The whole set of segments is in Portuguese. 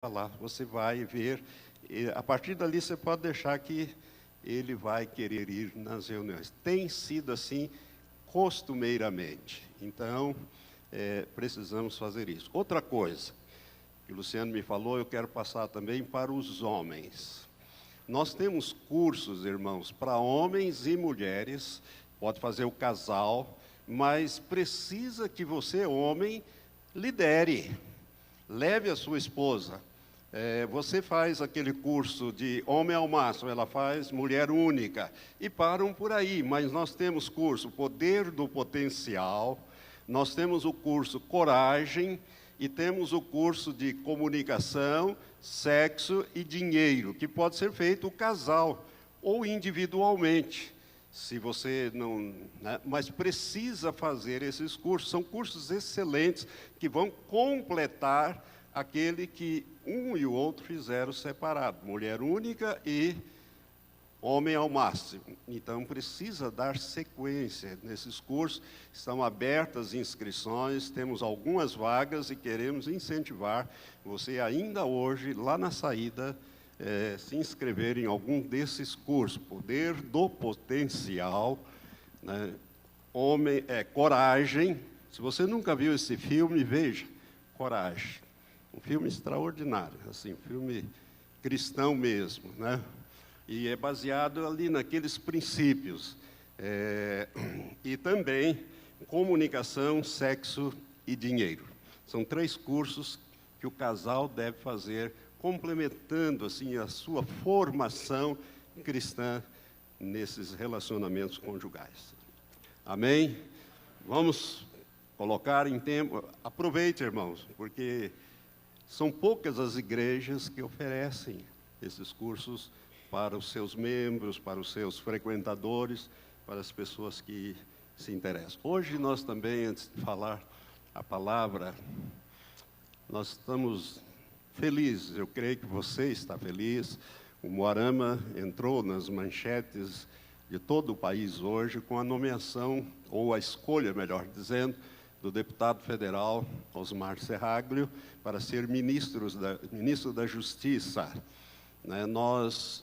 falar, você vai ver, e a partir dali você pode deixar que ele vai querer ir nas reuniões. Tem sido assim costumeiramente. Então, precisamos fazer isso. Outra coisa que o Luciano me falou, eu quero passar também para os homens. Nós temos cursos, irmãos, para homens e mulheres, pode fazer o casal, mas precisa que você, homem, lidere, leve a sua esposa. Você faz aquele curso de homem ao máximo, ela faz mulher única, e param por aí, mas nós temos curso Poder do Potencial, nós temos o curso Coragem, e temos o curso de Comunicação, Sexo e Dinheiro, que pode ser feito o casal, ou individualmente, se você não... mas precisa fazer esses cursos, são cursos excelentes, que vão completar aquele que um e o outro fizeram separado, mulher única e homem ao máximo. Então, precisa dar sequência nesses cursos, estão abertas inscrições, temos algumas vagas e queremos incentivar você ainda hoje, lá na saída, se inscrever em algum desses cursos, Poder do Potencial, né? Coragem. Se você nunca viu esse filme, veja, Coragem. Um filme extraordinário, assim, um filme cristão mesmo, né? E é baseado ali naqueles princípios. E também Comunicação, Sexo e Dinheiro. São 3 cursos que o casal deve fazer, complementando assim a sua formação cristã nesses relacionamentos conjugais. Amém? Vamos colocar em tempo. Aproveite, irmãos, porque são poucas as igrejas que oferecem esses cursos para os seus membros, para os seus frequentadores, para as pessoas que se interessam. Hoje nós também, antes de falar a palavra, nós estamos felizes, eu creio que você está feliz. O Moarama entrou nas manchetes de todo o país hoje com a nomeação, ou a escolha, melhor dizendo, do deputado federal Osmar Serraglio para ser ministro da Justiça. Nós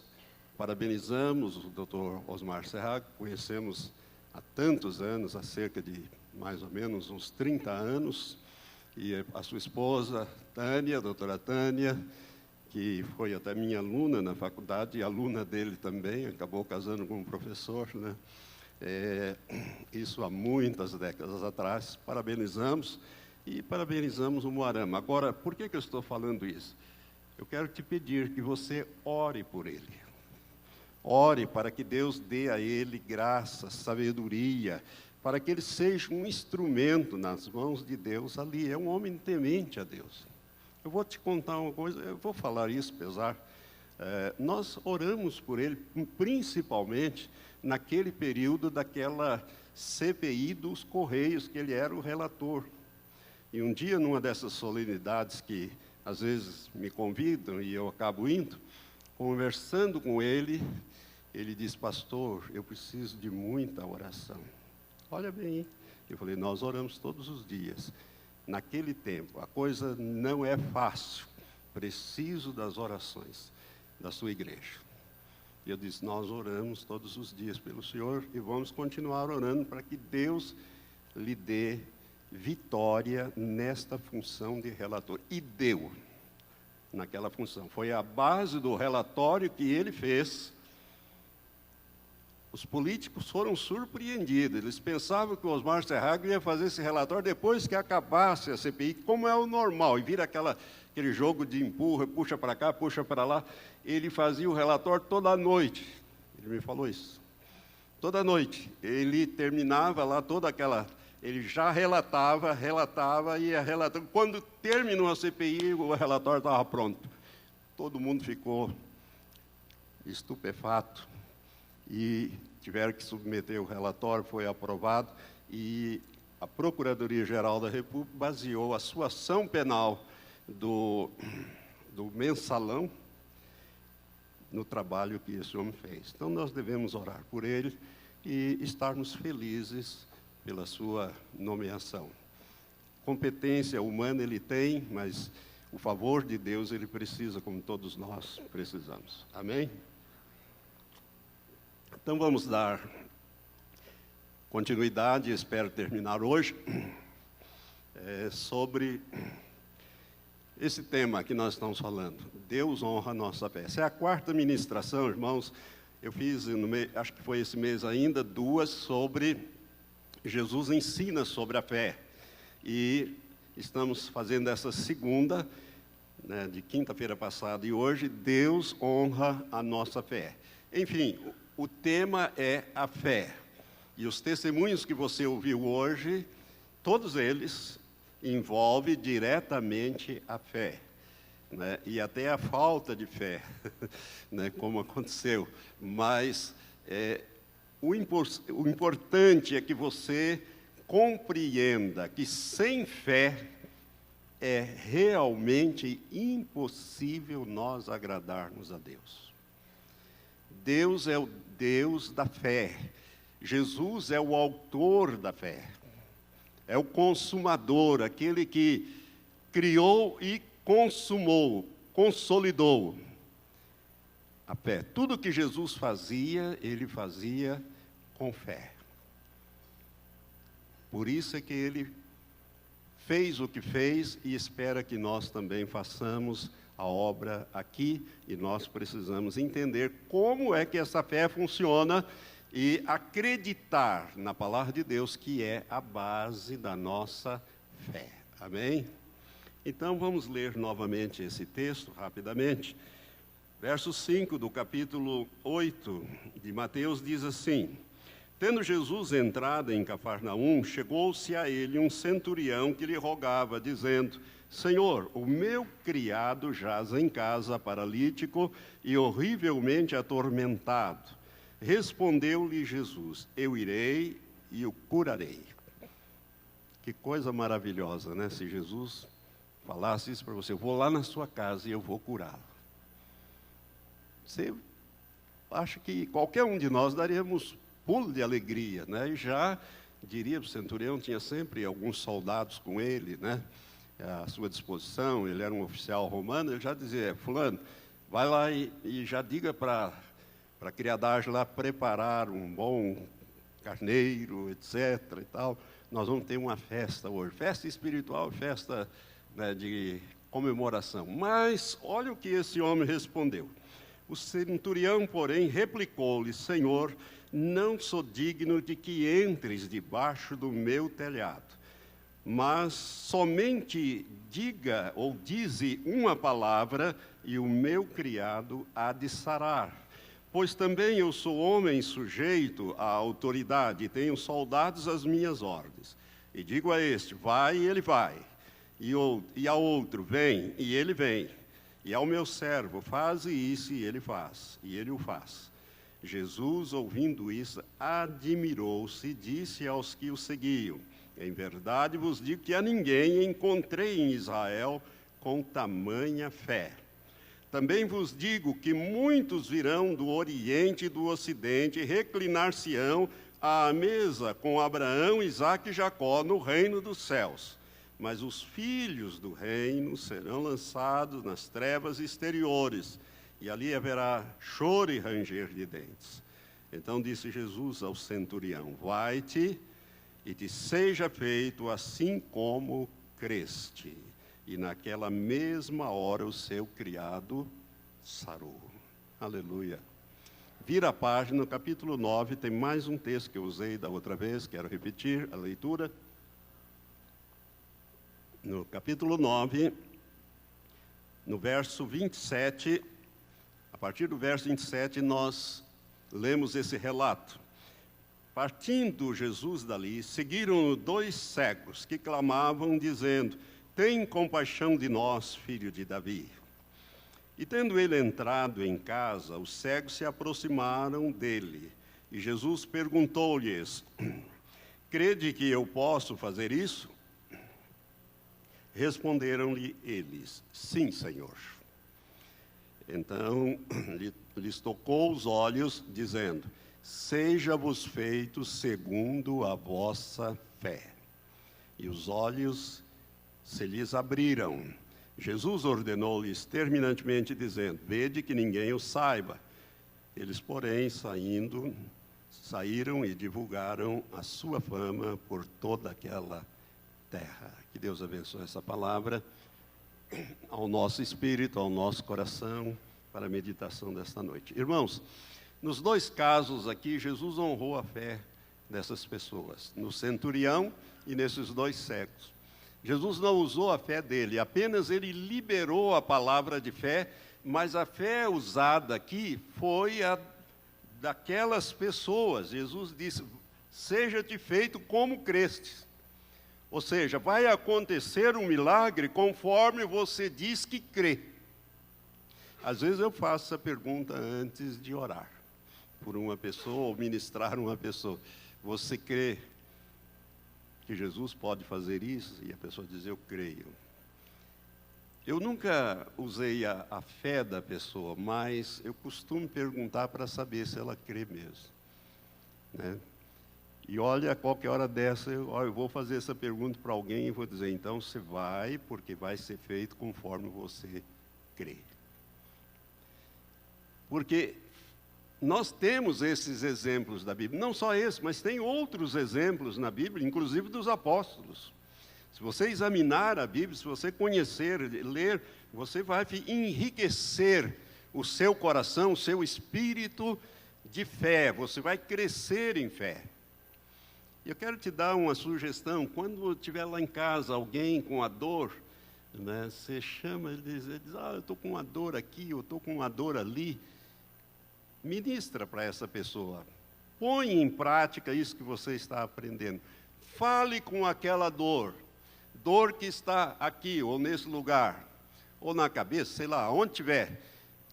parabenizamos o doutor Osmar Serraglio, conhecemos há tantos anos, há cerca de mais ou menos uns 30 anos, e a sua esposa, Tânia, a doutora Tânia, que foi até minha aluna na faculdade, e aluna dele também, acabou casando com um professor, né? Isso há muitas décadas atrás. Parabenizamos e parabenizamos o Moarama. Agora, por que eu estou falando isso? Eu quero te pedir que você ore por ele. Ore para que Deus dê a ele graça, sabedoria, para que ele seja um instrumento nas mãos de Deus ali. É um homem temente a Deus. Eu vou te contar uma coisa, eu vou falar isso, apesar. Nós oramos por ele, principalmente naquele período daquela CPI dos Correios, que ele era o relator. E um dia, numa dessas solenidades que às vezes me convidam e eu acabo indo, conversando com ele, ele disse: pastor, eu preciso de muita oração. Olha bem, eu falei: nós oramos todos os dias. Naquele tempo, a coisa não é fácil, preciso das orações da sua igreja. E eu disse: nós oramos todos os dias pelo senhor e vamos continuar orando para que Deus lhe dê vitória nesta função de relator. E deu naquela função. Foi a base do relatório que ele fez. Os políticos foram surpreendidos. Eles pensavam que o Osmar Serraglio ia fazer esse relatório depois que acabasse a CPI, como é o normal, e vira aquele jogo de empurra, puxa para cá, puxa para lá. Ele fazia o relatório toda noite. Ele me falou isso. Toda noite. Ele terminava lá toda aquela... Ele já relatava, ia relatando. Quando terminou a CPI, o relatório estava pronto. Todo mundo ficou estupefato. E tiveram que submeter o relatório, foi aprovado, e a Procuradoria-Geral da República baseou a sua ação penal do mensalão no trabalho que esse homem fez. Então, nós devemos orar por ele e estarmos felizes pela sua nomeação. Competência humana ele tem, mas o favor de Deus ele precisa, como todos nós precisamos. Amém? Então vamos dar continuidade, espero terminar hoje, sobre esse tema que nós estamos falando. Deus honra a nossa fé. Essa é a quarta ministração, irmãos. Eu fiz, acho que foi esse mês ainda, 2 sobre Jesus ensina sobre a fé. E estamos fazendo essa segunda, né, de quinta-feira passada e hoje, Deus honra a nossa fé. Enfim, o tema é a fé. E os testemunhos que você ouviu hoje, todos eles envolvem diretamente a fé, né? E até a falta de fé, né? Como aconteceu. Mas o importante é que você compreenda que sem fé é realmente impossível nós agradarmos a Deus. Deus é o Deus da fé. Jesus é o autor da fé. É o consumador, aquele que criou e consumou, consolidou a fé. Tudo que Jesus fazia, ele fazia com fé. Por isso é que ele fez o que fez e espera que nós também façamos a obra aqui, e nós precisamos entender como é que essa fé funciona e acreditar na palavra de Deus, que é a base da nossa fé. Amém? Então vamos ler novamente esse texto, rapidamente. Verso 5 do capítulo 8 de Mateus diz assim: Tendo Jesus entrado em Cafarnaum, chegou-se a ele um centurião que lhe rogava, dizendo: Senhor, o meu criado jaz em casa, paralítico e horrivelmente atormentado. Respondeu-lhe Jesus: Eu irei e o curarei. Que coisa maravilhosa, né? Se Jesus falasse isso para você: eu vou lá na sua casa e eu vou curá-lo. Você acha que qualquer um de nós daríamos pulo de alegria, né? E já diria, o centurião tinha sempre alguns soldados com ele, né, à sua disposição. Ele era um oficial romano. Ele já dizia: fulano, vai lá e já diga para a criadagem lá preparar um bom carneiro, etc. e tal. Nós vamos ter uma festa hoje, festa espiritual, festa, né, de comemoração. Mas olha o que esse homem respondeu. O centurião, porém, replicou-lhe: Senhor, não sou digno de que entres debaixo do meu telhado, mas somente diga ou dize uma palavra e o meu criado há de sarar. Pois também eu sou homem sujeito à autoridade e tenho soldados às minhas ordens. E digo a este: vai, e ele vai. E a outro: vem, e ele vem. E ao meu servo: faze isso, e ele faz, e ele o faz. Jesus, ouvindo isso, admirou-se e disse aos que o seguiam: Em verdade vos digo que a ninguém encontrei em Israel com tamanha fé. Também vos digo que muitos virão do Oriente e do Ocidente e reclinar-se-ão à mesa com Abraão, Isaque e Jacó no reino dos céus. Mas os filhos do reino serão lançados nas trevas exteriores, e ali haverá choro e ranger de dentes. Então disse Jesus ao centurião: vai-te e te seja feito assim como creste. E naquela mesma hora o seu criado sarou. Aleluia. Vira a página, no capítulo 9, tem mais um texto que eu usei da outra vez, quero repetir a leitura. No capítulo 9, no verso 27, a partir do verso 27, nós lemos esse relato. Partindo Jesus dali, seguiram-no 2 cegos que clamavam, dizendo: Tem compaixão de nós, filho de Davi. E tendo ele entrado em casa, os cegos se aproximaram dele. E Jesus perguntou-lhes: Crede que eu posso fazer isso? Responderam-lhe eles: Sim, Senhor. Então lhes tocou os olhos, dizendo: Seja-vos feito segundo a vossa fé. E os olhos se lhes abriram. Jesus ordenou-lhes terminantemente, dizendo: vede que ninguém o saiba. Eles, porém, saíram e divulgaram a sua fama por toda aquela terra. Que Deus abençoe essa palavra ao nosso espírito, ao nosso coração, para a meditação desta noite. Irmãos, nos dois casos aqui, Jesus honrou a fé dessas pessoas, no centurião e nesses dois cegos. Jesus não usou a fé dele, apenas ele liberou a palavra de fé, mas a fé usada aqui foi a daquelas pessoas. Jesus disse: seja-te feito como crestes. Ou seja, vai acontecer um milagre conforme você diz que crê. Às vezes eu faço essa pergunta antes de orar por uma pessoa ou ministrar uma pessoa: você crê que Jesus pode fazer isso? E a pessoa diz: eu creio. Eu nunca usei a fé da pessoa, mas eu costumo perguntar para saber se ela crê mesmo, né? E olha, a qualquer hora dessa, eu vou fazer essa pergunta para alguém e vou dizer: então você vai, porque vai ser feito conforme você crê. Porque nós temos esses exemplos da Bíblia, não só esse, mas tem outros exemplos na Bíblia, inclusive dos apóstolos. Se você examinar a Bíblia, se você conhecer, ler, você vai enriquecer o seu coração, o seu espírito de fé, você vai crescer em fé. Eu quero te dar uma sugestão: quando tiver lá em casa alguém com a dor, né, você chama, ele diz: eu estou com uma dor aqui, eu estou com uma dor ali. Ministra para essa pessoa, põe em prática isso que você está aprendendo. Fale com aquela dor que está aqui, ou nesse lugar, ou na cabeça, sei lá, onde tiver.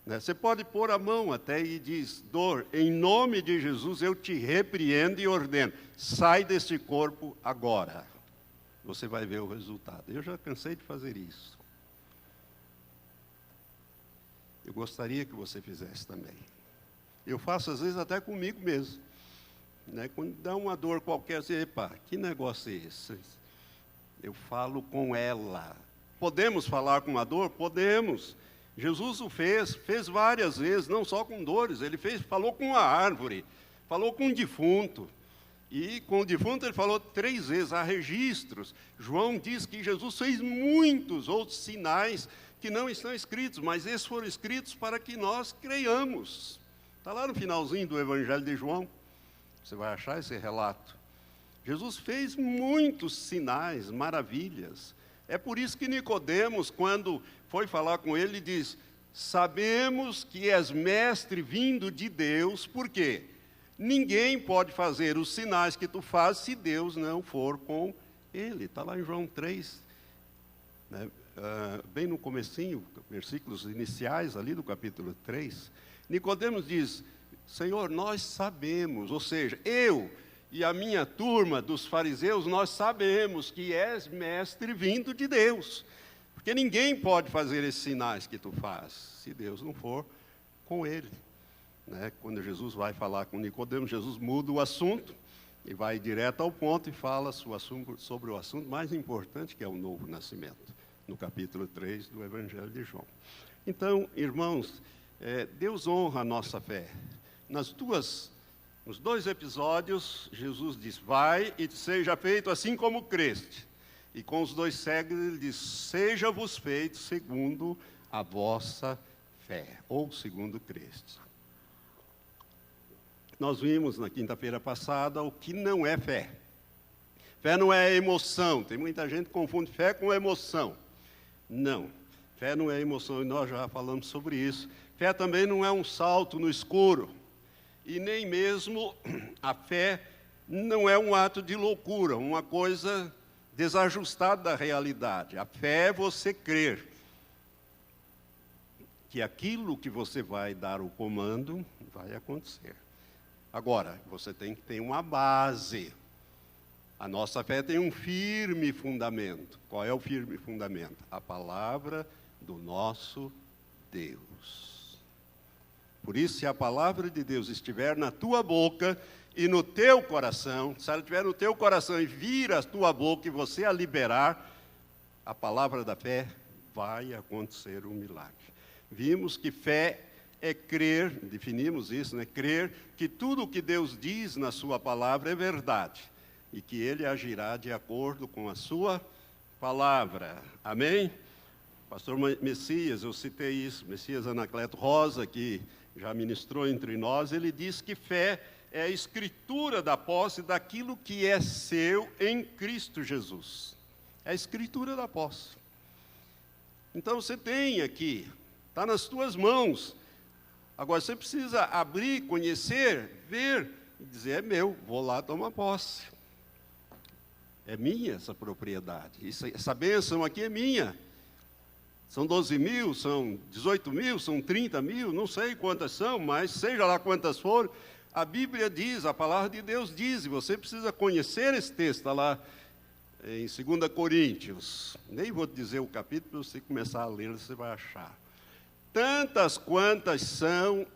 Né? Você pode pôr a mão até e diz: dor, em nome de Jesus eu te repreendo e ordeno, sai deste corpo agora. Você vai ver o resultado. Eu já cansei de fazer isso. Eu gostaria que você fizesse também. Eu faço às vezes até comigo mesmo, né? Quando dá uma dor qualquer, você: epa, que negócio é esse? Eu falo com ela. Podemos falar com a dor? Podemos. Jesus o fez várias vezes, não só com dores. Ele falou com a árvore, falou com o defunto. E com o defunto ele falou 3 vezes, há registros. João diz que Jesus fez muitos outros sinais que não estão escritos, mas esses foram escritos para que nós creiamos. Está lá no finalzinho do Evangelho de João, você vai achar esse relato. Jesus fez muitos sinais, maravilhas. É por isso que Nicodemos, quando foi falar com ele, diz: sabemos que és mestre vindo de Deus, por quê? Ninguém pode fazer os sinais que tu fazes se Deus não for com ele. Está lá em João 3, né? Bem no comecinho, versículos iniciais ali do capítulo 3. Nicodemos diz: Senhor, nós sabemos, ou seja, eu e a minha turma dos fariseus, nós sabemos que és mestre vindo de Deus, porque ninguém pode fazer esses sinais que tu fazes, se Deus não for com ele. Né? Quando Jesus vai falar com Nicodemos, Jesus muda o assunto e vai direto ao ponto e fala sobre o assunto mais importante, que é o novo nascimento, no capítulo 3 do Evangelho de João. Então, irmãos, Deus honra a nossa fé. Nos 2 episódios, Jesus diz: vai e seja feito assim como creste. E com os 2 cegos ele diz: seja-vos feito segundo a vossa fé, ou segundo creste. Nós vimos na quinta-feira passada o que não é fé. Fé não é emoção. Tem muita gente que confunde fé com emoção. Não, fé não é emoção, e nós já falamos sobre isso. Fé também não é um salto no escuro. E nem mesmo a fé não é um ato de loucura, uma coisa desajustada da realidade. A fé é você crer que aquilo que você vai dar o comando vai acontecer. Agora, você tem que ter uma base. A nossa fé tem um firme fundamento. Qual é o firme fundamento? A palavra do nosso Deus. Por isso, se a palavra de Deus estiver na tua boca e no teu coração, se ela estiver no teu coração e vir a tua boca e você a liberar, a palavra da fé vai acontecer um milagre. Vimos que fé é crer, definimos isso, né? Crer que tudo o que Deus diz na sua palavra é verdade e que Ele agirá de acordo com a sua palavra. Amém? Pastor Messias, eu citei isso, Messias Anacleto Rosa, que já ministrou entre nós, ele diz que fé é a escritura da posse daquilo que é seu em Cristo Jesus. É a escritura da posse. Então você tem aqui, está nas tuas mãos. Agora você precisa abrir, conhecer, ver e dizer, é meu, vou lá tomar posse. É minha essa propriedade, essa bênção aqui é minha. São 12 mil, são 18 mil, são 30 mil, não sei quantas são, mas seja lá quantas forem, a Bíblia diz, a palavra de Deus diz, e você precisa conhecer esse texto, está lá em 2 Coríntios. Nem vou te dizer o capítulo, para você começar a ler, você vai achar. Tantas quantas são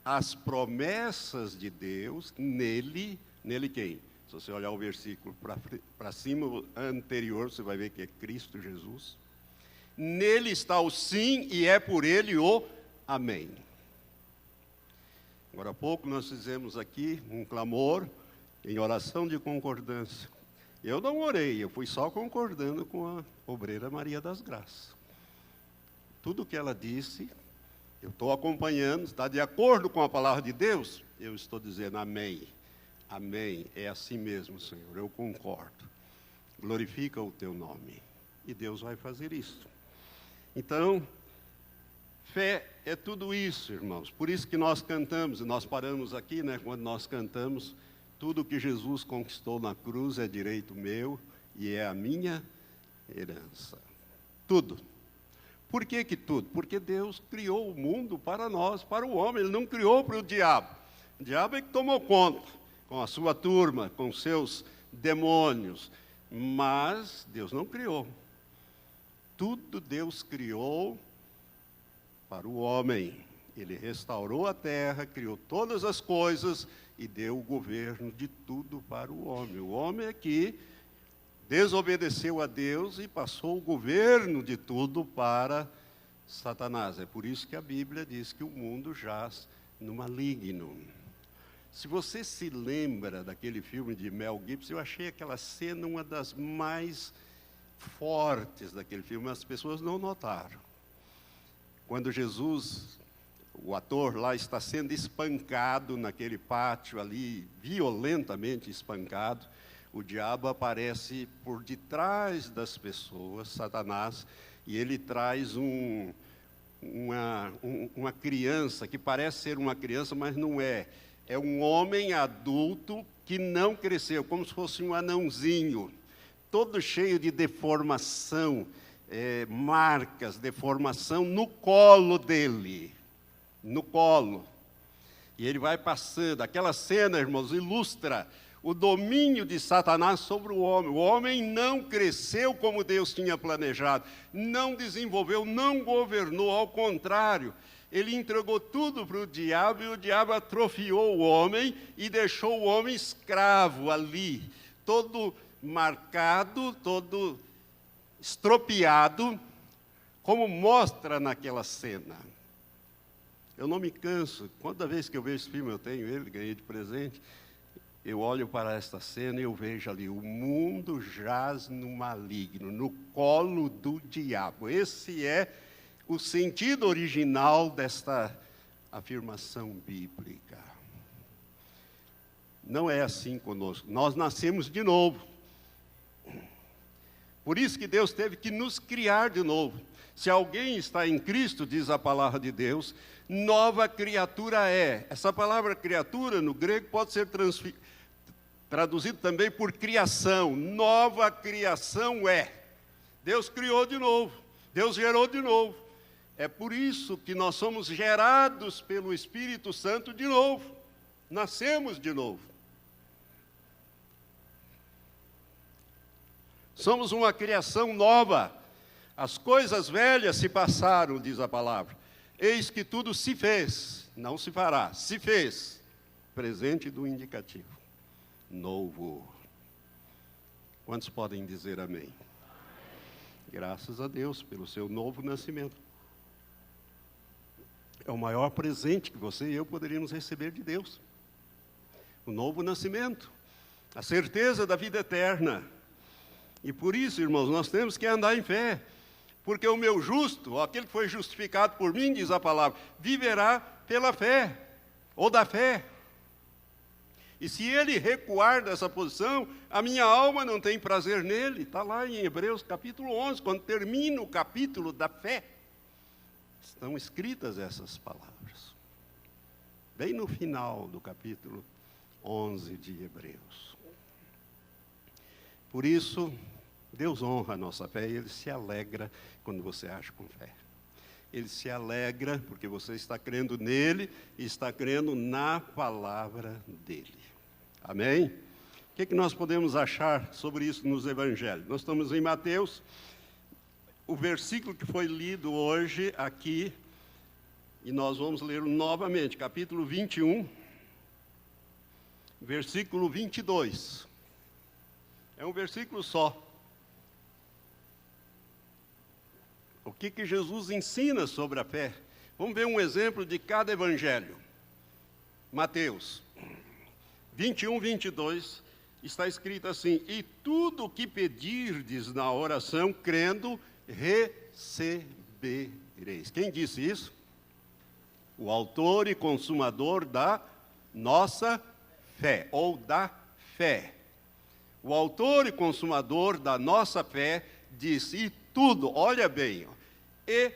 as promessas de Deus, nele quem? Se você olhar o versículo para cima, o anterior, você vai ver que é Cristo Jesus. Nele está o sim e é por ele o amém. Agora há pouco nós fizemos aqui um clamor em oração de concordância. Eu não orei, eu fui só concordando com a obreira Maria das Graças. Tudo que ela disse, eu estou acompanhando, está de acordo com a palavra de Deus, eu estou dizendo amém. Amém, é assim mesmo, Senhor, eu concordo. Glorifica o teu nome. E Deus vai fazer isso. Então, fé é tudo isso, irmãos. Por isso que nós cantamos, e nós paramos aqui, né, quando nós cantamos, tudo que Jesus conquistou na cruz é direito meu e é a minha herança. Tudo. Por que tudo? Porque Deus criou o mundo para nós, para o homem, Ele não criou para o diabo. O diabo é que tomou conta, com a sua turma, com seus demônios, mas Deus não criou. Tudo Deus criou para o homem. Ele restaurou a terra, criou todas as coisas e deu o governo de tudo para o homem. O homem é que desobedeceu a Deus e passou o governo de tudo para Satanás. É por isso que a Bíblia diz que o mundo jaz no maligno. Se você se lembra daquele filme de Mel Gibson, eu achei aquela cena uma das mais fortes daquele filme, as pessoas não notaram. Quando Jesus, o ator lá, está sendo espancado naquele pátio ali, violentamente espancado, o diabo aparece por detrás das pessoas, Satanás, e ele traz uma criança, que parece ser uma criança, mas não é. É um homem adulto que não cresceu, como se fosse um anãozinho, todo cheio de deformação, marcas, deformação no colo dele, no colo. E ele vai passando, aquela cena, irmãos, ilustra o domínio de Satanás sobre o homem. O homem não cresceu como Deus tinha planejado, não desenvolveu, não governou, ao contrário, ele entregou tudo para o diabo, e o diabo atrofiou o homem e deixou o homem escravo ali, todo marcado, todo estropiado, como mostra naquela cena. Eu não me canso, toda vez que eu vejo esse filme, eu tenho ele, ganhei de presente, eu olho para esta cena e eu vejo ali, o mundo jaz no maligno, no colo do diabo. Esse é o sentido original desta afirmação bíblica. Não é assim conosco, nós nascemos de novo. Por isso que Deus teve que nos criar de novo. Se alguém está em Cristo, diz a palavra de Deus, nova criatura é. Essa palavra criatura, no grego, pode ser traduzido também por criação. Nova criação é. Deus criou de novo. Deus gerou de novo. É por isso que nós somos gerados pelo Espírito Santo de novo. Nascemos de novo. Somos uma criação nova. As coisas velhas se passaram, diz a palavra. Eis que tudo se fez, não se fará, se fez. Presente do indicativo. Novo. Quantos podem dizer amém? Graças a Deus pelo seu novo nascimento. É o maior presente que você e eu poderíamos receber de Deus. O novo nascimento, a certeza da vida eterna. E por isso, irmãos, nós temos que andar em fé. Porque o meu justo, aquele que foi justificado por mim, diz a palavra, viverá pela fé, ou da fé. E se ele recuar dessa posição, a minha alma não tem prazer nele. Está lá em Hebreus capítulo 11, quando termina o capítulo da fé. Estão escritas essas palavras. Bem no final do capítulo 11 de Hebreus. Por isso, Deus honra a nossa fé e Ele se alegra quando você age com fé. Ele se alegra porque você está crendo nele e está crendo na palavra dele. Amém? O que nós podemos achar sobre isso nos evangelhos? Nós estamos em Mateus, o versículo que foi lido hoje aqui, e nós vamos ler novamente, capítulo 21, versículo 22. É um versículo só. O que Jesus ensina sobre a fé? Vamos ver um exemplo de cada evangelho. Mateus 21, 22, está escrito assim: e tudo o que pedirdes na oração, crendo, recebereis. Quem disse isso? O autor e consumador da nossa fé, ou da fé. O autor e consumador da nossa fé disse: e tudo, olha bem, e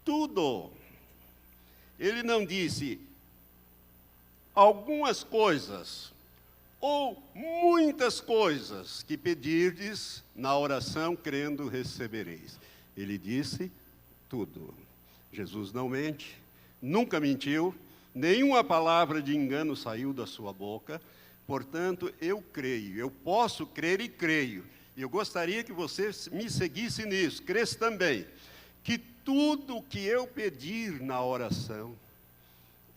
tudo. Ele não disse algumas coisas, ou muitas coisas que pedirdes na oração, crendo, recebereis. Ele disse tudo. Jesus não mente, nunca mentiu, nenhuma palavra de engano saiu da sua boca. Portanto, eu creio, eu posso crer e creio. E eu gostaria que você me seguisse nisso, cresça também, que tudo que eu pedir na oração,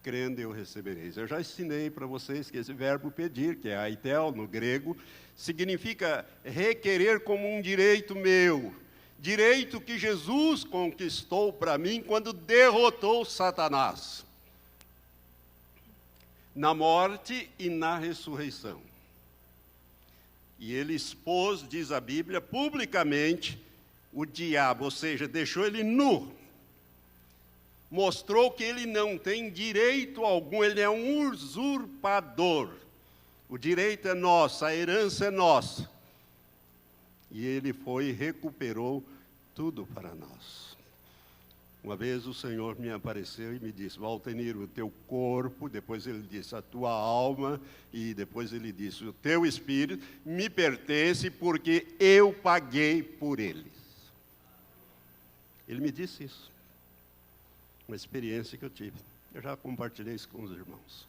crendo eu recebereis. Eu já ensinei para vocês que esse verbo pedir, que é aitel no grego, significa requerer como um direito meu, direito que Jesus conquistou para mim quando derrotou Satanás, na morte e na ressurreição. E ele expôs, diz a Bíblia, publicamente o diabo, ou seja, deixou ele nu. Mostrou que ele não tem direito algum, ele é um usurpador. O direito é nosso, a herança é nossa. E ele foi e recuperou tudo para nós. Uma vez o Senhor me apareceu e me disse: Valtenir, o teu corpo, depois ele disse a tua alma, e depois ele disse o teu espírito me pertence porque eu paguei por eles. Ele me disse isso. Uma experiência que eu tive. Eu já compartilhei isso com os irmãos.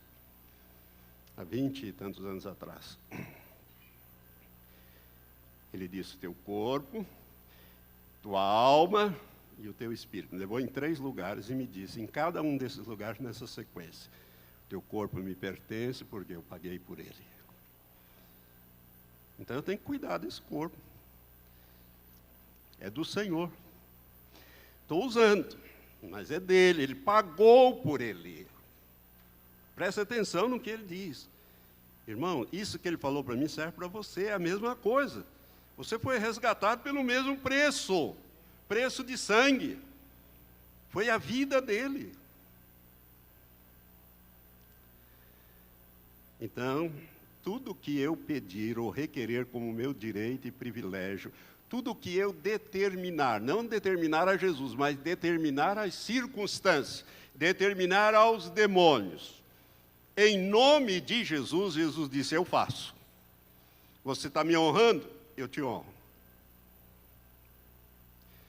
Há 20 e tantos anos atrás. Ele disse o teu corpo, tua alma e o teu espírito. Me levou em 3 lugares e me disse, em cada um desses lugares, nessa sequência: teu corpo me pertence porque eu paguei por ele. Então eu tenho que cuidar desse corpo. É do Senhor. Estou usando, mas é dele, ele pagou por ele. Presta atenção no que ele diz. Irmão, isso que ele falou para mim serve para você, é a mesma coisa. Você foi resgatado pelo mesmo preço, preço de sangue. Foi a vida dele. Então, tudo que eu pedir ou requerer como meu direito e privilégio, tudo que eu determinar, não determinar a Jesus, mas determinar as circunstâncias, determinar aos demônios, em nome de Jesus, Jesus disse: eu faço. Você está me honrando? Eu te honro.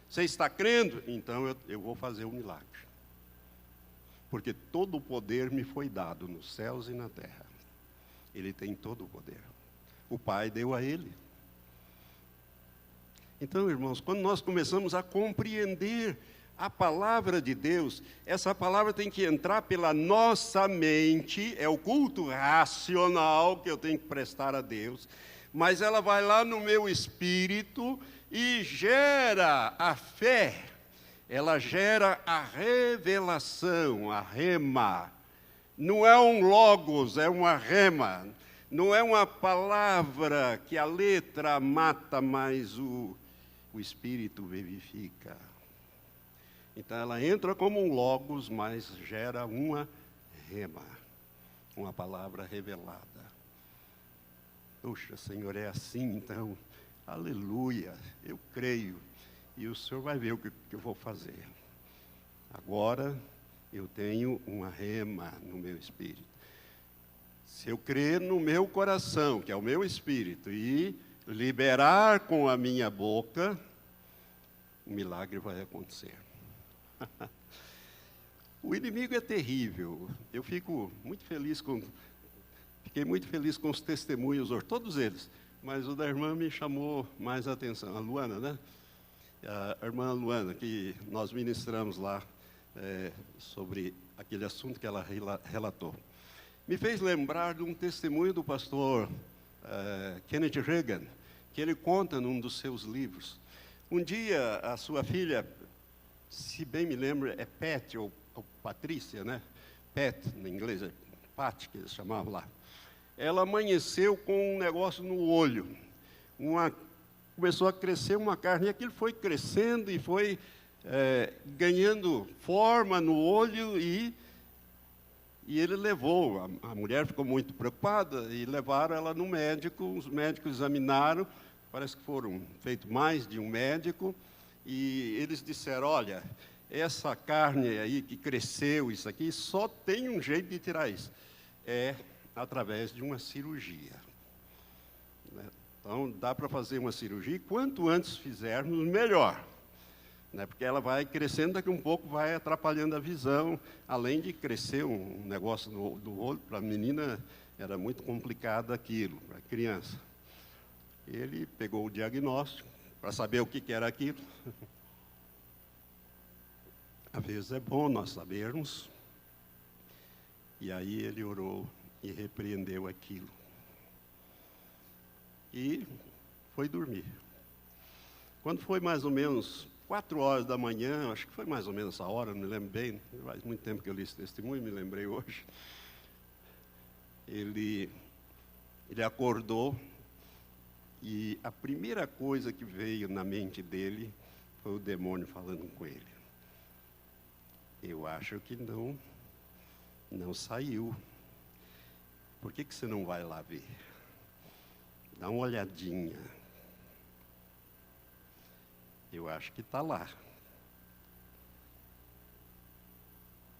Você está crendo? Então eu vou fazer um milagre. Porque todo o poder me foi dado nos céus e na terra. Ele tem todo o poder. O Pai deu a ele. Então, irmãos, quando nós começamos a compreender a palavra de Deus, essa palavra tem que entrar pela nossa mente, é o culto racional que eu tenho que prestar a Deus, mas ela vai lá no meu espírito e gera a fé, ela gera a revelação, a rema. Não é um logos, é uma rema. Não é uma palavra que a letra mata, mas o Espírito vivifica. Então ela entra como um logos, mas gera uma rema, uma palavra revelada. Puxa, Senhor, é assim, então, aleluia, eu creio, e o Senhor vai ver o que eu vou fazer. Agora, eu tenho uma rema no meu espírito. Se eu crer no meu coração, que é o meu espírito, e liberar com a minha boca, o milagre vai acontecer. O inimigo é terrível. Eu fiquei muito feliz com os testemunhos, todos eles, mas o da irmã me chamou mais a atenção, a Luana, né? A irmã Luana, que nós ministramos lá sobre aquele assunto que ela relatou. Me fez lembrar de um testemunho do pastor Kenneth Reagan, que ele conta num dos seus livros. Um dia, a sua filha, se bem me lembro, é Pat ou Patrícia, né? Pat, em inglês, é Pat, que eles chamavam lá. Ela amanheceu com um negócio no olho. Começou a crescer uma carne, e aquilo foi crescendo e foi ganhando forma no olho, e ele levou. A mulher ficou muito preocupada e levaram ela no médico. Os médicos examinaram, parece que foram feitos mais de um médico, e eles disseram: olha, essa carne aí que cresceu, isso aqui, só tem um jeito de tirar isso. É através de uma cirurgia. Né? Então, dá para fazer uma cirurgia, e quanto antes fizermos, melhor. Né? Porque ela vai crescendo, daqui a um pouco vai atrapalhando a visão, além de crescer um negócio do olho. Para a menina era muito complicado aquilo, para a criança. Ele pegou o diagnóstico, para saber o que era aquilo. Às vezes é bom nós sabermos. E aí ele orou e repreendeu aquilo. E foi dormir. Quando foi mais ou menos 4 horas da manhã, acho que foi mais ou menos essa hora, não me lembro bem, faz muito tempo que eu li esse testemunho, me lembrei hoje. Ele acordou, e a primeira coisa que veio na mente dele foi o demônio falando com ele. Eu acho que não saiu. Por que você não vai lá ver? Dá uma olhadinha. Eu acho que está lá.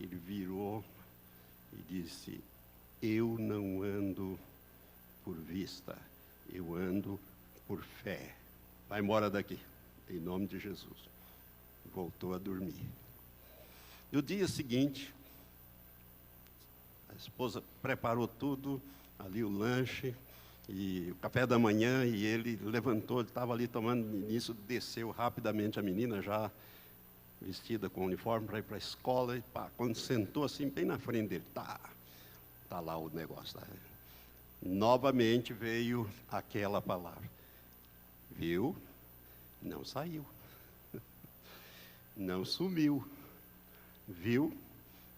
Ele virou e disse: eu não ando por vista, eu ando por fé. Vai embora daqui, em nome de Jesus. Voltou a dormir. No dia seguinte, a esposa preparou tudo, ali o lanche e o café da manhã, e ele levantou, ele estava ali tomando, nisso desceu rapidamente a menina, já vestida com uniforme para ir para a escola, e pá, quando sentou assim, bem na frente dele, tá lá o negócio. Tá? Novamente veio aquela palavra. Viu? Não saiu. Não sumiu. Viu?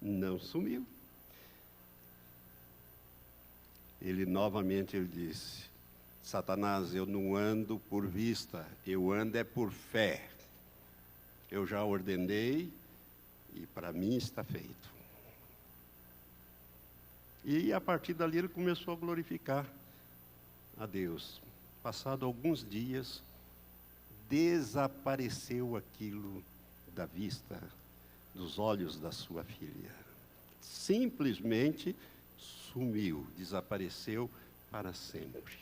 Não sumiu. Ele disse: Satanás, eu não ando por vista, eu ando é por fé. Eu já ordenei e para mim está feito. E a partir dali ele começou a glorificar a Deus. Passado alguns dias, desapareceu aquilo da vista, dos olhos da sua filha. Simplesmente sumiu, desapareceu para sempre.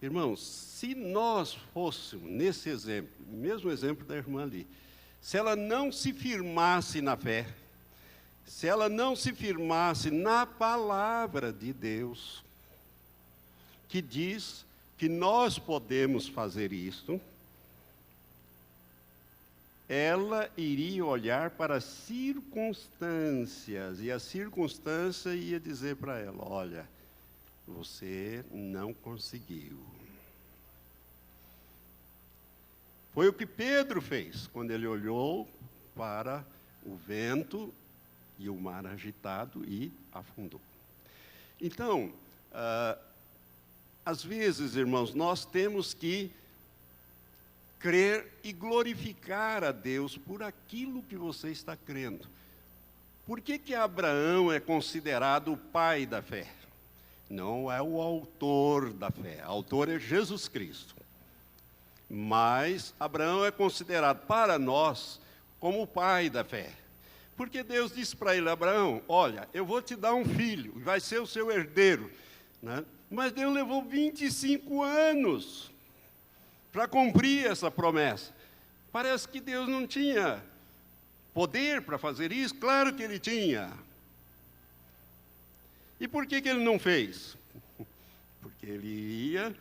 Irmãos, se nós fôssemos nesse exemplo, mesmo exemplo da irmã ali, se ela não se firmasse na fé, se ela não se firmasse na palavra de Deus, que diz que nós podemos fazer isto, ela iria olhar para as circunstâncias, e a circunstância ia dizer para ela: olha, você não conseguiu. Foi o que Pedro fez, quando ele olhou para o vento e o mar agitado e afundou. Então, às vezes, irmãos, nós temos que crer e glorificar a Deus por aquilo que você está crendo. Por que Abraão é considerado o pai da fé? Não é o autor da fé, o autor é Jesus Cristo. Mas Abraão é considerado para nós como o pai da fé. Porque Deus disse para ele: Abraão, olha, eu vou te dar um filho, vai ser o seu herdeiro. Né? Mas Deus levou 25 anos para cumprir essa promessa. Parece que Deus não tinha poder para fazer isso. Claro que ele tinha. E por que ele não fez? Porque ele ia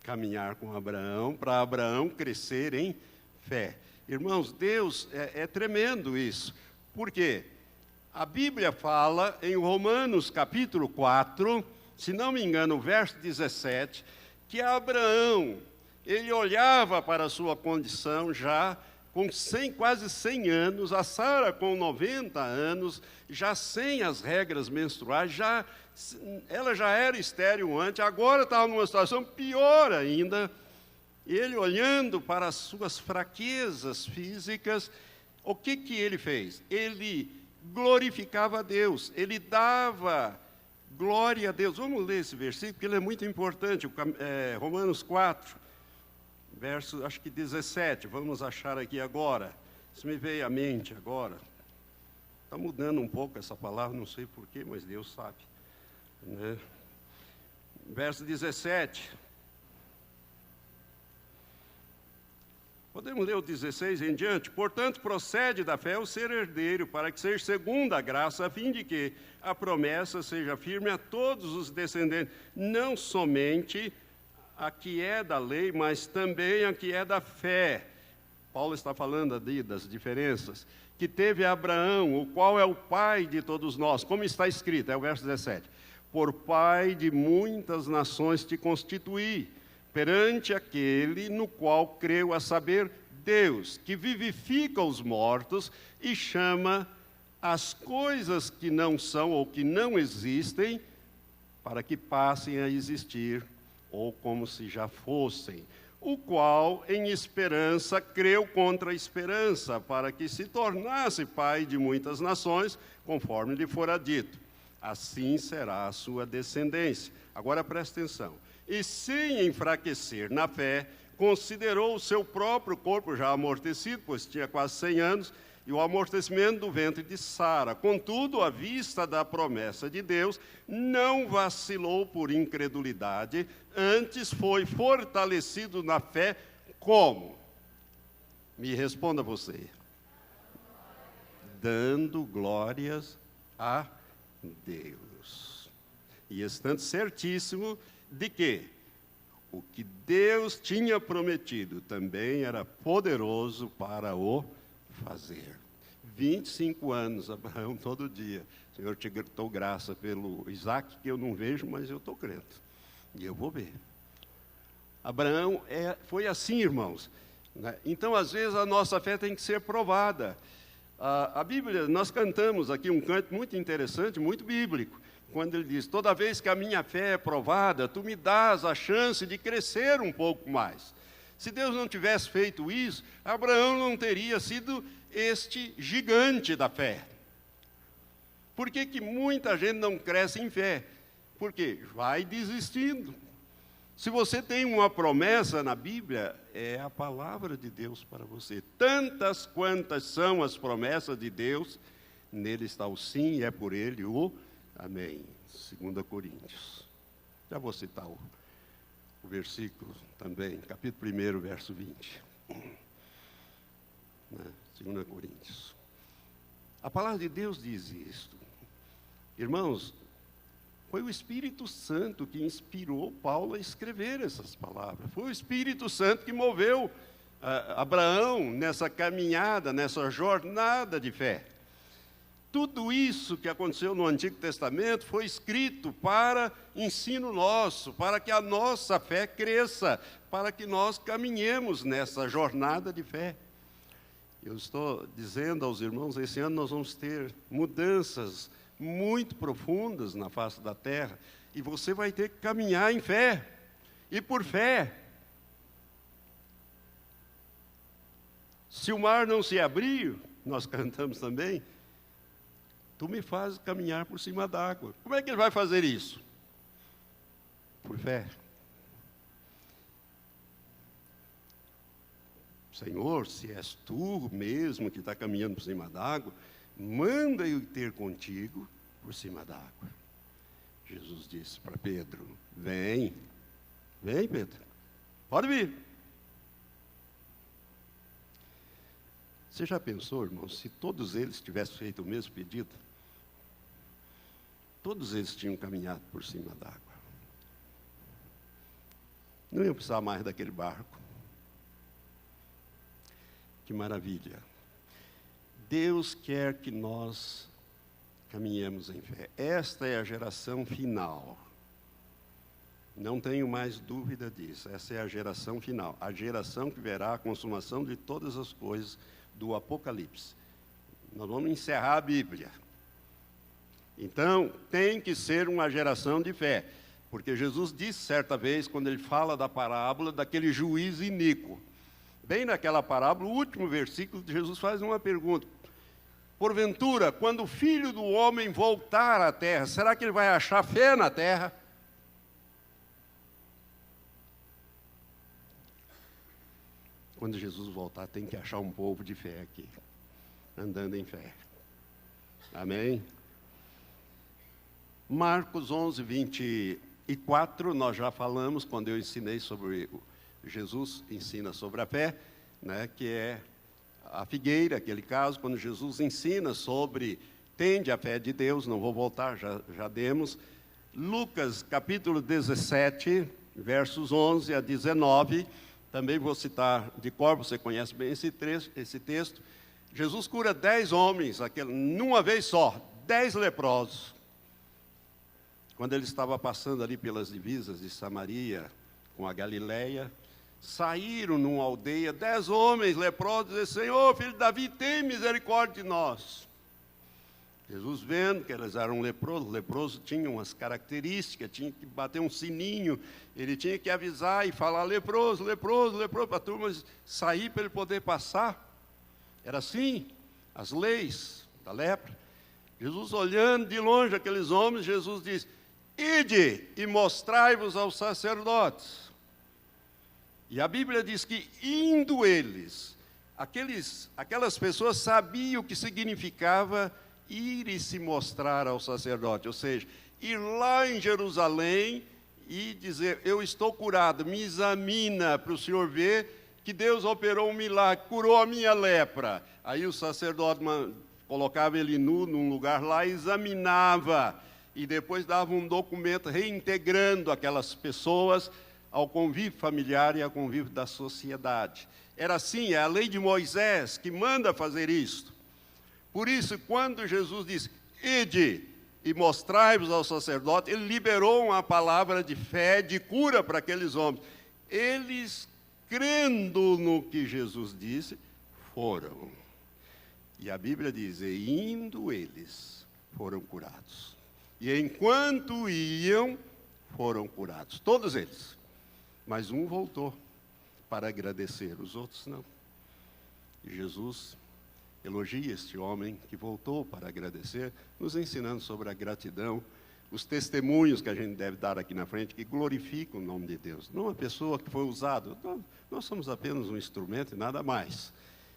caminhar com Abraão, para Abraão crescer em fé. Irmãos, Deus, é tremendo isso. Por quê? A Bíblia fala em Romanos capítulo 4, se não me engano, verso 17, que Abraão, ele olhava para a sua condição já com quase 100 anos, a Sara com 90 anos, já sem as regras menstruais, ela já era estéril antes, agora estava numa situação pior ainda. Ele olhando para as suas fraquezas físicas, o que ele fez? Ele glorificava a Deus, ele dava glória a Deus. Vamos ler esse versículo, porque ele é muito importante, Romanos 4, verso, acho que 17, vamos achar aqui agora. Isso me veio à mente agora. Está mudando um pouco essa palavra, não sei porquê, mas Deus sabe. Né? Verso 17. Podemos ler o 16 em diante? Portanto, procede da fé o ser herdeiro, para que seja segundo a graça, a fim de que a promessa seja firme a todos os descendentes, não somente a que é da lei, mas também a que é da fé. Paulo está falando ali das diferenças. Que teve Abraão, o qual é o pai de todos nós, como está escrito, é o verso 17. Por pai de muitas nações te constituí, perante aquele no qual creu, a saber, Deus, que vivifica os mortos e chama as coisas que não são ou que não existem, para que passem a existir, ou como se já fossem, o qual, em esperança, creu contra a esperança, para que se tornasse pai de muitas nações, conforme lhe fora dito. Assim será a sua descendência. Agora presta atenção. E sem enfraquecer na fé, considerou o seu próprio corpo já amortecido, pois tinha quase 100 anos, e o amortecimento do ventre de Sara. Contudo, à vista da promessa de Deus, não vacilou por incredulidade, antes foi fortalecido na fé, como? Me responda você. Dando glórias a Deus. E estando certíssimo de que o que Deus tinha prometido também era poderoso para o fazer. 25 anos, Abraão, todo dia. Senhor, te dou graça pelo Isaac, que eu não vejo, mas eu estou crendo. E eu vou ver. Abraão foi assim, irmãos. Né? Então, às vezes, a nossa fé tem que ser provada. A Bíblia, nós cantamos aqui um canto muito interessante, muito bíblico, quando ele diz: toda vez que a minha fé é provada, tu me dás a chance de crescer um pouco mais. Se Deus não tivesse feito isso, Abraão não teria sido este gigante da fé. Por que muita gente não cresce em fé? Porque vai desistindo. Se você tem uma promessa na Bíblia, é a palavra de Deus para você. Tantas quantas são as promessas de Deus, nele está o sim e é por ele o amém. 2 Coríntios. Já vou citar o versículo também, capítulo 1, verso 20. 2 Coríntios. A palavra de Deus diz isto. Irmãos, foi o Espírito Santo que inspirou Paulo a escrever essas palavras. Foi o Espírito Santo que moveu Abraão nessa caminhada, nessa jornada de fé. Tudo isso que aconteceu no Antigo Testamento foi escrito para ensino nosso, para que a nossa fé cresça, para que nós caminhemos nessa jornada de fé. Eu estou dizendo aos irmãos, esse ano nós vamos ter mudanças muito profundas na face da terra, e você vai ter que caminhar em fé, e por fé. Se o mar não se abrir, nós cantamos também, tu me fazes caminhar por cima d'água. Como é que ele vai fazer isso? Por fé. Senhor, se és tu mesmo que está caminhando por cima d'água, manda eu ter contigo por cima d'água. Jesus disse para Pedro, vem, Pedro, pode vir. Você já pensou, irmão, se todos eles tivessem feito o mesmo pedido? Todos eles tinham caminhado por cima d'água. Não iam precisar mais daquele barco. Que maravilha. Deus quer que nós caminhemos em fé. Esta é a geração final. Não tenho mais dúvida disso. Essa é a geração final. A geração que verá a consumação de todas as coisas do Apocalipse. Nós vamos encerrar a Bíblia. Então, tem que ser uma geração de fé. Porque Jesus disse certa vez, quando ele fala da parábola daquele juiz iníquo. Bem naquela parábola, o último versículo, Jesus faz uma pergunta. Porventura, quando o Filho do Homem voltar à terra, será que ele vai achar fé na terra? Quando Jesus voltar, tem que achar um povo de fé aqui, andando em fé. Amém? Marcos 11, 24, nós já falamos, quando eu ensinei sobre... Jesus ensina sobre a fé, né, que é a figueira, aquele caso, quando Jesus ensina sobre, tende a fé de Deus, não vou voltar, já demos. Lucas, capítulo 17, versos 11 a 19, também vou citar de cor, você conhece bem esse texto. Jesus cura 10 homens, numa vez só, 10 leprosos. Quando ele estava passando ali pelas divisas de Samaria com a Galileia, saíram numa aldeia 10 homens leprosos e disseram, Senhor, filho de Davi, tem misericórdia de nós. Jesus, vendo que eles eram leprosos, leproso tinha umas características, tinha que bater um sininho, ele tinha que avisar e falar, leproso, leproso, leproso, para a turma sair para ele poder passar. Era assim, as leis da lepra. Jesus, olhando de longe aqueles homens, Jesus diz, ide e mostrai-vos aos sacerdotes. E a Bíblia diz que, indo eles, aquelas pessoas sabiam o que significava ir e se mostrar ao sacerdote, ou seja, ir lá em Jerusalém e dizer, eu estou curado, me examina para o senhor ver que Deus operou um milagre, curou a minha lepra. Aí o sacerdote colocava ele nu num lugar lá, examinava, e depois dava um documento reintegrando aquelas pessoas ao convívio familiar e ao convívio da sociedade. Era assim, é a lei de Moisés que manda fazer isto. Por isso, quando Jesus disse, ide e mostrai-vos ao sacerdote, ele liberou uma palavra de fé, de cura para aqueles homens. Eles, crendo no que Jesus disse, foram. E a Bíblia diz, e indo eles, foram curados. E enquanto iam, foram curados. Todos eles. Mas um voltou para agradecer, os outros não. E Jesus elogia este homem que voltou para agradecer, nos ensinando sobre a gratidão, os testemunhos que a gente deve dar aqui na frente, que glorificam o nome de Deus. Não a pessoa que foi usada, nós somos apenas um instrumento e nada mais.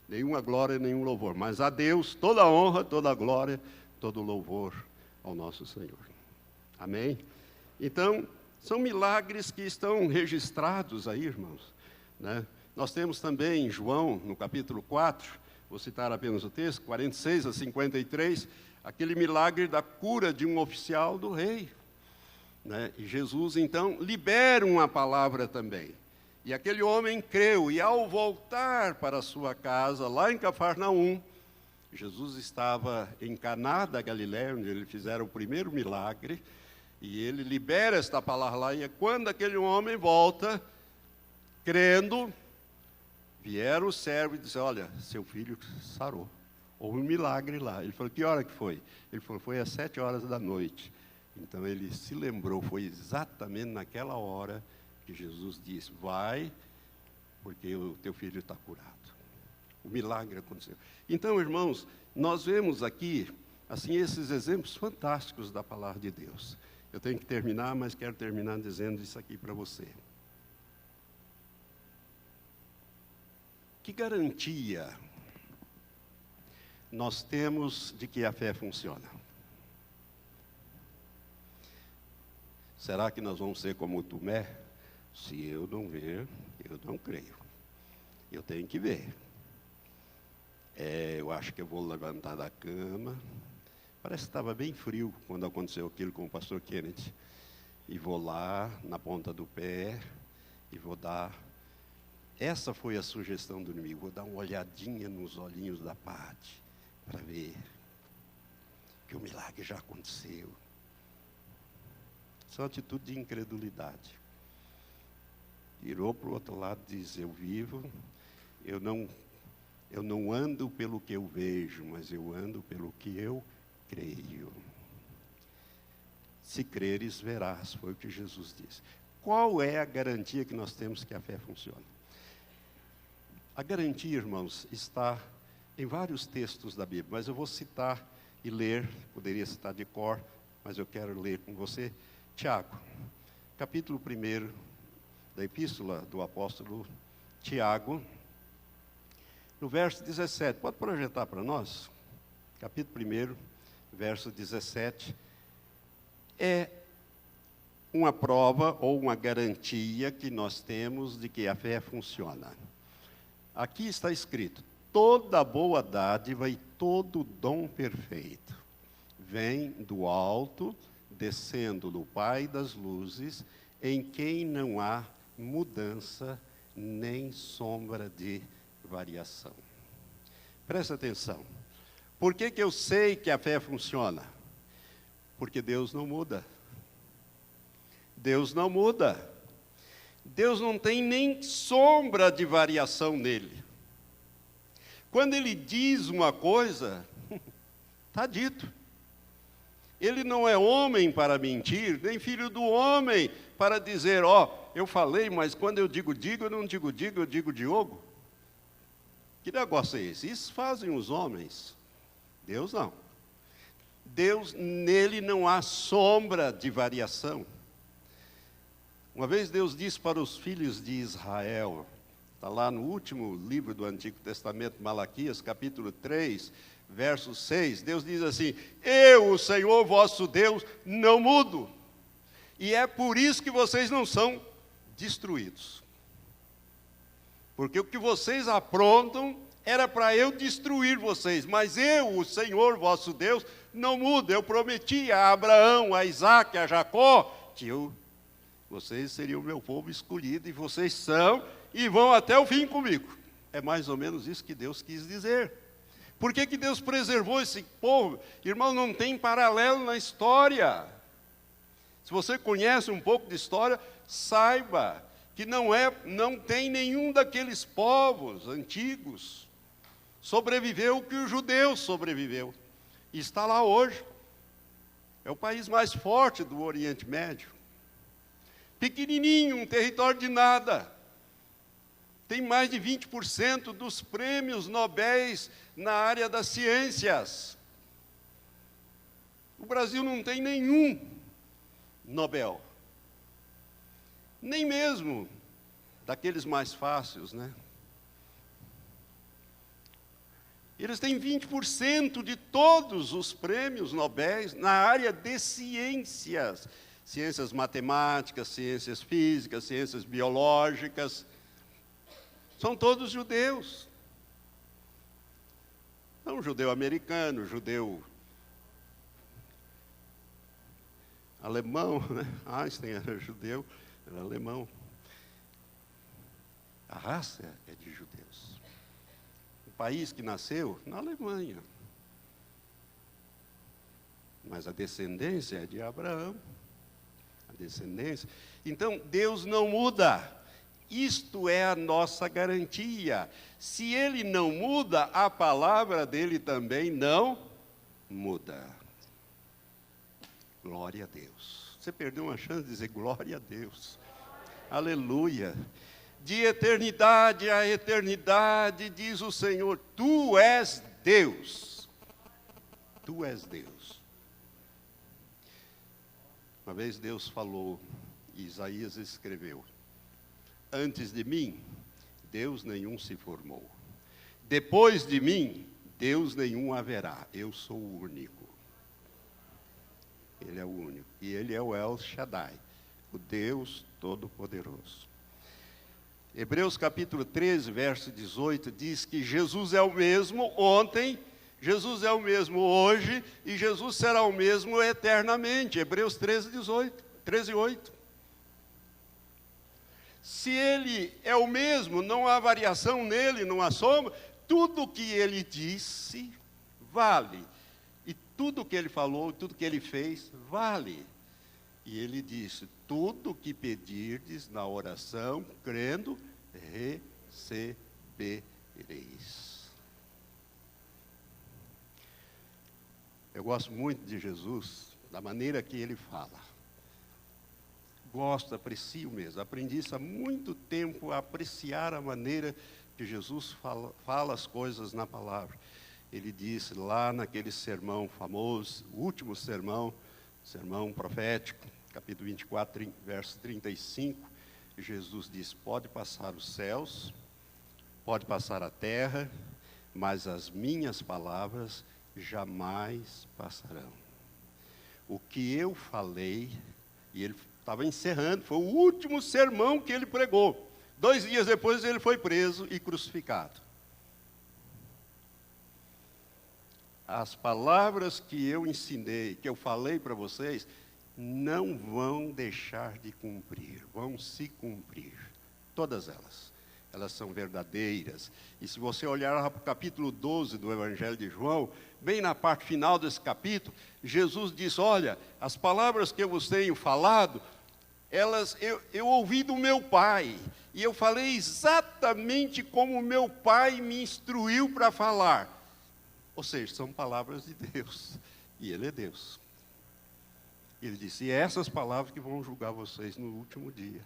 Nenhuma glória, nenhum louvor. Mas a Deus toda a honra, toda a glória, todo o louvor ao nosso Senhor. Amém? Então, são milagres que estão registrados aí, irmãos, né? Nós temos também em João, no capítulo 4, vou citar apenas o texto, 46 a 53, aquele milagre da cura de um oficial do rei, né? E Jesus, então, libera uma palavra também. E aquele homem creu, e ao voltar para a sua casa, lá em Cafarnaum, Jesus estava em Caná da Galiléia, onde ele fizeram o primeiro milagre, e ele libera esta palavra lá, e é quando aquele homem volta, crendo, vieram os servos e disseram, olha, seu filho sarou. Houve um milagre lá. Ele falou, que hora que foi? Ele falou, foi às 7 horas da noite. Então ele se lembrou, foi exatamente naquela hora que Jesus disse, vai, porque o teu filho está curado. O milagre aconteceu. Então, irmãos, nós vemos aqui, assim, esses exemplos fantásticos da palavra de Deus. Eu tenho que terminar, mas quero terminar dizendo isso aqui para você. Que garantia nós temos de que a fé funciona? Será que nós vamos ser como Tomé? Se eu não ver, eu não creio. Eu tenho que ver. Eu acho que eu vou levantar da cama. Parece que estava bem frio quando aconteceu aquilo com o pastor Kennedy. E vou lá, na ponta do pé, e vou dar... Essa foi a sugestão do inimigo. Vou dar uma olhadinha nos olhinhos da Pati, para ver que o milagre já aconteceu. Isso é uma atitude de incredulidade. Virou para o outro lado e diz, eu vivo, eu não ando pelo que eu vejo, mas eu ando pelo que eu creio. Se creres, verás, foi o que Jesus disse. Qual é a garantia que nós temos que a fé funciona? A garantia, irmãos, está em vários textos da Bíblia, mas eu vou citar e ler, poderia citar de cor, mas eu quero ler com você. Tiago, capítulo 1 da epístola do apóstolo Tiago, no verso 17, pode projetar para nós? Capítulo 1, verso 17, é uma prova ou uma garantia que nós temos de que a fé funciona. Aqui está escrito, toda boa dádiva e todo dom perfeito vem do alto, descendo do Pai das luzes, em quem não há mudança nem sombra de variação. Presta atenção. Por que eu sei que a fé funciona? Porque Deus não muda. Deus não muda. Deus não tem nem sombra de variação nele. Quando ele diz uma coisa, está dito. Ele não é homem para mentir, nem filho do homem para dizer, eu falei, mas quando eu digo, eu não digo, eu digo Diogo. Que negócio é esse? Isso fazem os homens. Deus não. Deus, nele não há sombra de variação. Uma vez Deus disse para os filhos de Israel, está lá no último livro do Antigo Testamento, Malaquias, capítulo 3, verso 6, Deus diz assim, eu, o Senhor vosso Deus, não mudo, e é por isso que vocês não são destruídos. Porque o que vocês aprontam era para eu destruir vocês, mas eu, o Senhor vosso Deus, não mudo. Eu prometi a Abraão, a Isaque, a Jacó, que vocês seriam o meu povo escolhido, e vocês são, e vão até o fim comigo. É mais ou menos isso que Deus quis dizer. Por que Deus preservou esse povo? Irmão, não tem paralelo na história. Se você conhece um pouco de história, saiba que não tem nenhum daqueles povos antigos sobreviveu o que o judeu sobreviveu. E está lá hoje. É o país mais forte do Oriente Médio. Pequenininho, um território de nada. Tem mais de 20% dos prêmios Nobéis na área das ciências. O Brasil não tem nenhum Nobel. Nem mesmo daqueles mais fáceis, né? Eles têm 20% de todos os prêmios Nobéis na área de ciências. Ciências matemáticas, ciências físicas, ciências biológicas. São todos judeus. Não judeu americano, judeu alemão, né? Einstein era judeu, era alemão. A raça é de judeus. O país que nasceu, na Alemanha. mas a descendência é de Abraão. A descendência. Então, Deus não muda. Isto é a nossa garantia. Se Ele não muda, a palavra dele também não muda. Glória a Deus. Você perdeu uma chance de dizer glória a Deus. Aleluia. De eternidade a eternidade, diz o Senhor, Tu és Deus. Tu és Deus. Uma vez Deus falou, e Isaías escreveu, antes de mim, Deus nenhum se formou. Depois de mim, Deus nenhum haverá. Eu sou o único. Ele é o único. E Ele é o El Shaddai, o Deus Todo-Poderoso. Hebreus capítulo 13, verso 18, diz que Jesus é o mesmo ontem, Jesus é o mesmo hoje, e Jesus será o mesmo eternamente. Hebreus 13, 8. Se Ele é o mesmo, não há variação nele, não há sombra, tudo o que Ele disse, vale. E tudo o que Ele falou, tudo o que Ele fez, vale. E Ele disse, tudo o que pedirdes na oração, crendo, recebereis. Eu gosto muito de Jesus, da maneira que Ele fala. Gosto, aprecio mesmo. Aprendi isso há muito tempo, a apreciar a maneira que Jesus fala as coisas na palavra. Ele disse lá naquele sermão famoso, o último sermão profético, capítulo 24, verso 35, Jesus disse, pode passar os céus, pode passar a terra, mas as minhas palavras jamais passarão. O que eu falei, e ele estava encerrando, foi o último sermão que ele pregou. 2 dias depois ele foi preso e crucificado. As palavras que eu ensinei, que eu falei para vocês, não vão deixar de cumprir, vão se cumprir. Todas elas. Elas são verdadeiras. E se você olhar para o capítulo 12 do Evangelho de João, bem na parte final desse capítulo, Jesus diz, olha, as palavras que eu vos tenho falado, elas eu ouvi do meu Pai, e eu falei exatamente como o meu Pai me instruiu para falar. Ou seja, são palavras de Deus, e Ele é Deus. Ele disse, e essas palavras que vão julgar vocês no último dia.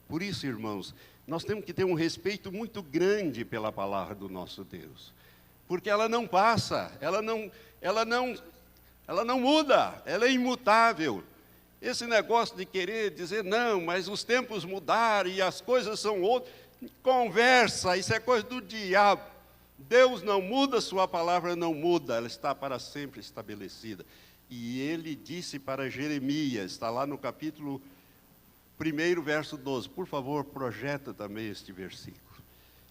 Por isso, irmãos, nós temos que ter um respeito muito grande pela palavra do nosso Deus, porque ela não passa, ela não muda, ela é imutável. Esse negócio de querer dizer, não, mas os tempos mudaram e as coisas são outras, conversa, isso é coisa do diabo. Deus não muda, sua palavra não muda, ela está para sempre estabelecida. E ele disse para Jeremias, está lá no capítulo 1, verso 12. Por favor, projeta também este versículo.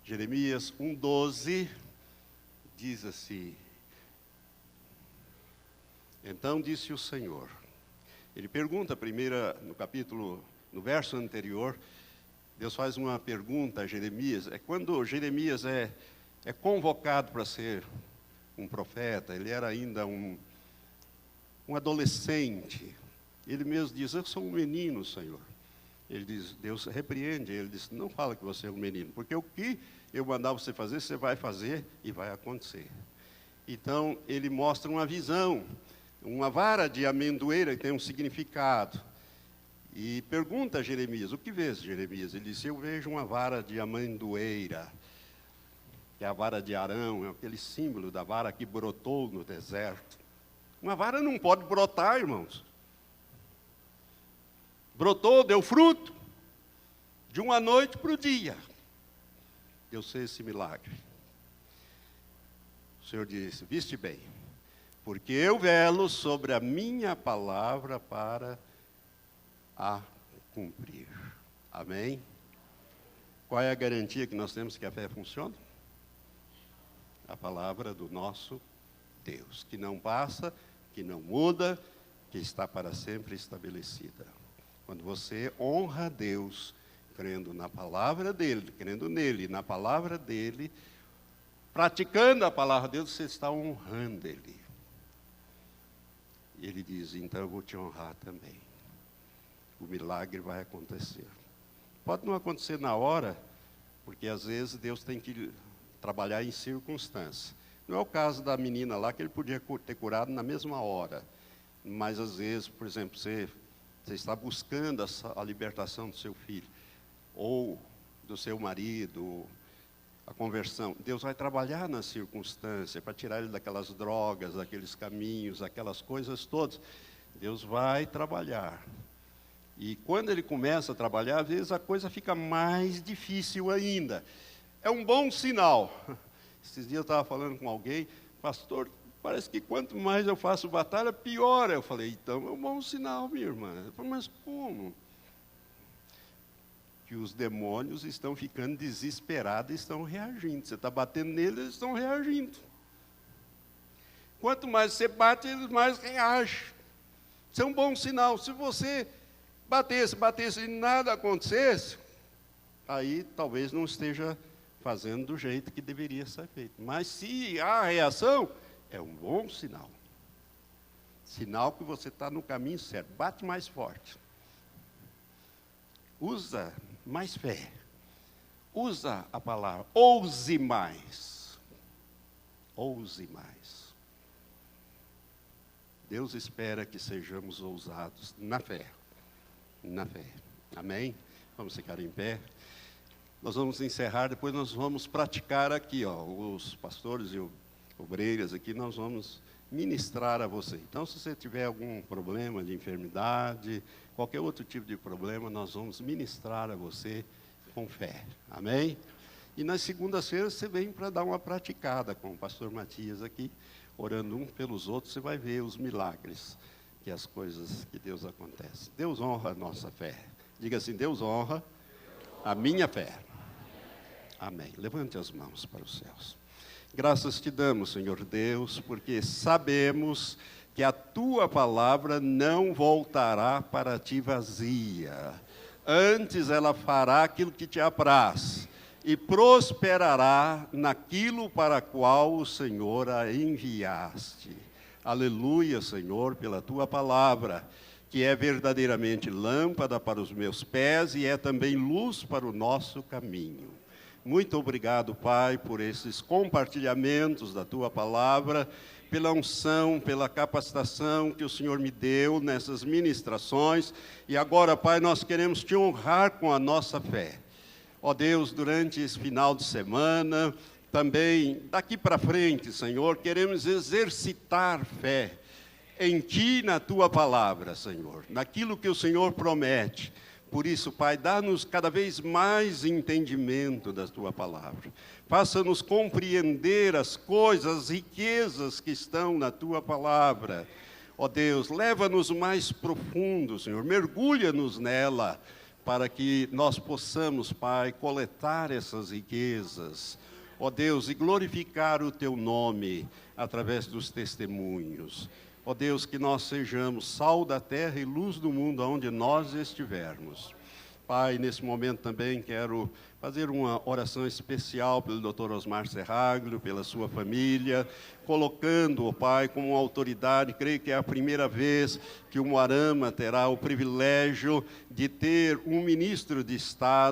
Jeremias 1:12 diz assim, então disse o Senhor, ele pergunta primeiro no verso anterior, Deus faz uma pergunta a Jeremias, é quando Jeremias é convocado para ser um profeta, ele era ainda um adolescente, ele mesmo diz, eu sou um menino, Senhor. Ele diz, Deus repreende, ele diz, não fala que você é um menino, porque o que eu mandar você fazer, você vai fazer e vai acontecer. Então, ele mostra uma visão, uma vara de amendoeira que tem um significado. E pergunta a Jeremias, o que vês, Jeremias? Ele disse, eu vejo uma vara de amendoeira, que é a vara de Arão, é aquele símbolo da vara que brotou no deserto. Uma vara não pode brotar, irmãos. Brotou, deu fruto, de uma noite para o dia. Deus fez esse milagre. O Senhor disse, viste bem, porque eu velo sobre a minha palavra para a cumprir. Amém? Qual é a garantia que nós temos que a fé funciona? A palavra do nosso Deus, que não passa, que não muda, que está para sempre estabelecida. Quando você honra a Deus, crendo na palavra dEle, crendo nele, na palavra dEle, praticando a palavra de Deus, você está honrando Ele. E ele diz, então eu vou te honrar também. O milagre vai acontecer. Pode não acontecer na hora, porque às vezes Deus tem que trabalhar em circunstância. Não é o caso da menina lá, que ele podia ter curado na mesma hora. Mas às vezes, por exemplo, você está buscando a libertação do seu filho, ou do seu marido, a conversão. Deus vai trabalhar na circunstância, para tirar ele daquelas drogas, daqueles caminhos, aquelas coisas todas. Deus vai trabalhar. E quando ele começa a trabalhar, às vezes a coisa fica mais difícil ainda. É um bom sinal. Esses dias eu estava falando com alguém, pastor, parece que quanto mais eu faço batalha, pior. Eu falei, então é um bom sinal, minha irmã. Eu falei, mas como? Que os demônios estão ficando desesperados e estão reagindo. Você está batendo neles, eles estão reagindo. Quanto mais você bate, eles mais reagem. Isso é um bom sinal. Se você batesse e nada acontecesse, aí talvez não esteja fazendo do jeito que deveria ser feito. Mas se há reação, é um bom sinal. Sinal que você está no caminho certo. Bate mais forte. Usa mais fé. Usa a palavra. Ouse mais. Ouse mais. Deus espera que sejamos ousados na fé. Na fé. Amém? Vamos ficar em pé. Nós vamos encerrar, depois nós vamos praticar aqui, os pastores e obreiras aqui, nós vamos ministrar a você. Então, se você tiver algum problema de enfermidade, qualquer outro tipo de problema, nós vamos ministrar a você com fé. Amém? E nas segundas-feiras você vem para dar uma praticada com o pastor Matias aqui, orando um pelos outros, você vai ver os milagres, que as coisas que Deus acontece. Deus honra a nossa fé. Diga assim, Deus honra a minha fé. Amém. Levante as mãos para os céus. Graças te damos, Senhor Deus, porque sabemos que a tua palavra não voltará para ti vazia. Antes ela fará aquilo que te apraz e prosperará naquilo para qual o Senhor a enviaste. Aleluia, Senhor, pela tua palavra, que é verdadeiramente lâmpada para os meus pés e é também luz para o nosso caminho. Muito obrigado, Pai, por esses compartilhamentos da tua palavra, pela unção, pela capacitação que o Senhor me deu nessas ministrações. E agora, Pai, nós queremos te honrar com a nossa fé. Ó Deus, durante esse final de semana, também daqui para frente, Senhor, queremos exercitar fé em Ti, na Tua palavra, Senhor, naquilo que o Senhor promete. Por isso, Pai, dá-nos cada vez mais entendimento da Tua palavra. Faça-nos compreender as coisas, as riquezas que estão na Tua palavra. Ó Deus, leva-nos mais profundo, Senhor, mergulha-nos nela, para que nós possamos, Pai, coletar essas riquezas, ó Deus, e glorificar o Teu nome através dos testemunhos. Ó Deus, que nós sejamos sal da terra e luz do mundo onde nós estivermos. Pai, nesse momento também quero fazer uma oração especial pelo Dr. Osmar Serraglio, pela sua família, colocando, ó Pai, como autoridade, creio que é a primeira vez que o Moarama terá o privilégio de ter um ministro de Estado